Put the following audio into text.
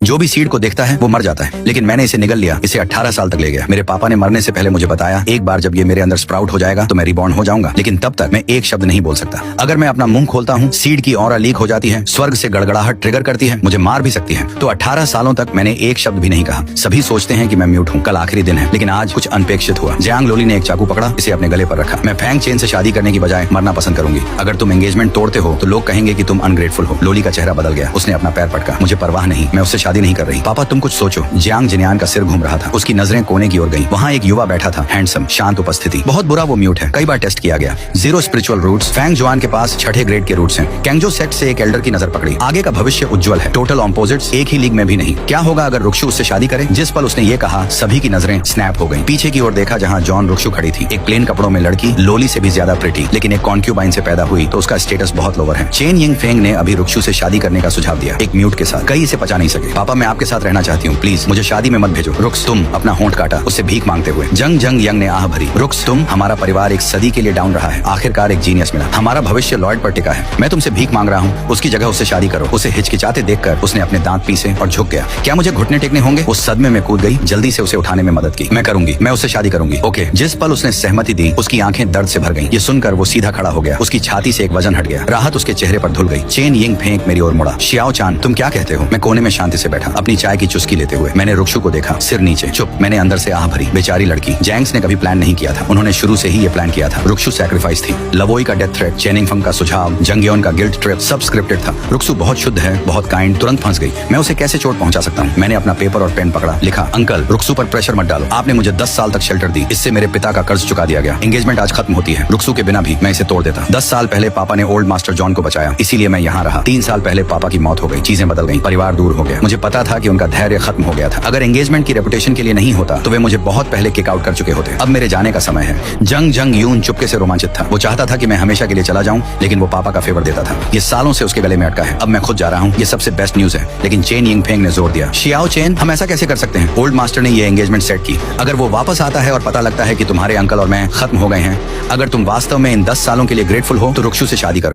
जो भी सीड को देखता है वो मर जाता है, लेकिन मैंने इसे निगल लिया। इसे 18 साल तक ले गया। मेरे पापा ने मरने से पहले मुझे बताया, एक बार जब ये मेरे अंदर स्प्राउट हो जाएगा तो मैं रिबॉर्न हो जाऊंगा, लेकिन तब तक मैं एक शब्द नहीं बोल सकता। अगर मैं अपना मुंह खोलता हूँ, सीड की ऑरा लीक हो जाती है, स्वर्ग से गड़गड़ाहट ट्रिगर करती है, मुझे मार भी सकती है। तो 18 सालों तक मैंने एक शब्द भी नहीं कहा। सभी सोचते हैं कि मैं म्यूट हूँ। कल आखिरी दिन है, लेकिन आज कुछ अनपेक्षित हुआ। जियांग लोली ने एक चाकू पकड़ा, इसे अपने गले पर रखा। मैं फैंग चेन से शादी करने की बजाय मरना पसंद करूंगी। अगर तुम एंगेजमेंट तोड़ते हो तो लोग कहेंगे कि तुम अनग्रेटफुल हो। लोली का चेहरा बदल गया। उसने अपना पैर पटका। मुझे परवाह नहीं, मैं उससे शादी नहीं कर रही। पापा तुम कुछ सोचो। जियांग जिनयान का सिर घूम रहा था। उसकी नजरें कोने की ओर गईं। वहाँ एक युवा बैठा था, हैंडसम, शांत उपस्थिति। बहुत बुरा वो म्यूट है। कई बार टेस्ट किया गया। 0 स्पिरिचुअल रूट्स। फैंग जुआन के पास 6ठे ग्रेड के रूट्स हैं। कैंगजो सेक्ट से एक एल्डर की नजर पकड़ी। आगे का भविष्य उज्जवल है। टोटल ऑपोजिट्स एक ही लीग में भी नहीं। क्या होगा अगर रुक्षु उससे शादी करे? जिस पल उसने ये कहा, सभी की नजरें स्नैप हो गईं। पीछे की ओर देखा जहाँ जॉन रुक्षु खड़ी थी। एक प्लेन कपड़ों में लड़की, लोली से भी ज्यादा प्रिटी, लेकिन एक कॉन्क्यूबाइन से पैदा हुई तो उसका स्टेटस बहुत लोअर है। चेन यिंग फेंग ने अभी रुक्षु से शादी करने का सुझाव दिया, एक म्यूट के साथ। कई इसे पचा नहीं सके। पापा मैं आपके साथ रहना चाहती हूँ, प्लीज मुझे शादी में मत भेजो। रुक्स तुम अपना होंठ काटा, उससे भीख मांगते हुए। जंग जंग यंग ने आह भरी। रुक्स तुम, हमारा परिवार एक सदी के लिए डाउन रहा है, आखिरकार एक जीनियस मिला। हमारा भविष्य लॉयड पर टिका है। मैं तुमसे भीख मांग रहा हूँ, उसकी जगह उससे शादी करो। उसे हिचकिचाते देखकर उसने अपने दांत पीसे और झुक गया। क्या मुझे घुटने टेकने होंगे? उस सदमे में कूद गई, जल्दी से उसे उठाने में मदद की। मैं करूंगी, मैं उससे शादी करूंगी। ओके। जिस पल उसने सहमति दी, उसकी आंखें दर्द से भर गईं। ये सुनकर वो सीधा खड़ा हो गया। उसकी छाती से एक वजन हट गया। राहत उसके चेहरे पर धुल गई। चेन यिंग फेंक मेरी ओर मुड़ा। शियाओ चान तुम क्या कहते हो? मैं कोने में शांति से बैठा, अपनी चाय की चुस्की लेते हुए। मैंने रुक्षु को देखा, सिर नीचे, चुप। मैंने अंदर से आह भरी। बेचारी लड़की। जैंग्स ने कभी प्लान नहीं किया था, उन्होंने शुरू से ही ये प्लान किया था। रुक्षु सैक्रिफाइस थी। लवोई का डेथ थ्रेट, चेनिंग फंग का सुझाव, जंगयोन का गिल्ट ट्रिप, सब स्क्रिप्टेड था। रुक्षु बहुत शुद्ध है, बहुत काइंड। तुरंत फंस गई। मैं उसे कैसे चोट पहुंचा सकता हूँ? मैंने अपना पेपर और पेन पकड़ा, लिखा, अंकल रुक्षु पर प्रेशर मत डालो। आपने मुझे 10 साल तक शेल्टर दी, इससे मेरे पिता का कर्ज चुका दिया गया। एंगेजमेंट आज खत्म होती है। रुक्षु के बिना भी मैं इसे तोड़ देता। 10 साल पहले पापा ने ओल्ड मास्टर जॉन को बचाया, इसीलिए मैं यहाँ रहा। 3 साल पहले पापा की मौत हो गई, चीजें बदल गई, परिवार दूर हो गया। मुझे पता था कि उनका धैर्य खत्म हो गया था। अगर एंगेजमेंट की रेपुटेशन के लिए नहीं होता तो वे मुझे बहुत पहले किक आउट कर चुके होते। अब मेरे जाने का समय है। जंग जंग यून चुपके से रोमांचित था। वो चाहता था कि मैं हमेशा के लिए चला जाऊं, लेकिन वो पापा का फेवर देता था। ये सालों से उसके गले में अटका है। अब मैं खुद जा रहा हूँ, ये सबसे बेस्ट न्यूज है। लेकिन चेन यिंग फेंग ने जोर दिया, शियाओ चेन हम ऐसा कैसे कर सकते हैं? ओल्ड मास्टर ने ये एंगेजमेंट सेट की। अगर वो वापस आता है और पता लगता है कि तुम्हारे अंकल और मैं खत्म हो गए हैं, अगर तुम वास्तव में इन 10 सालों के लिए ग्रेटफुल हो तो रुक्षु से शादी करो।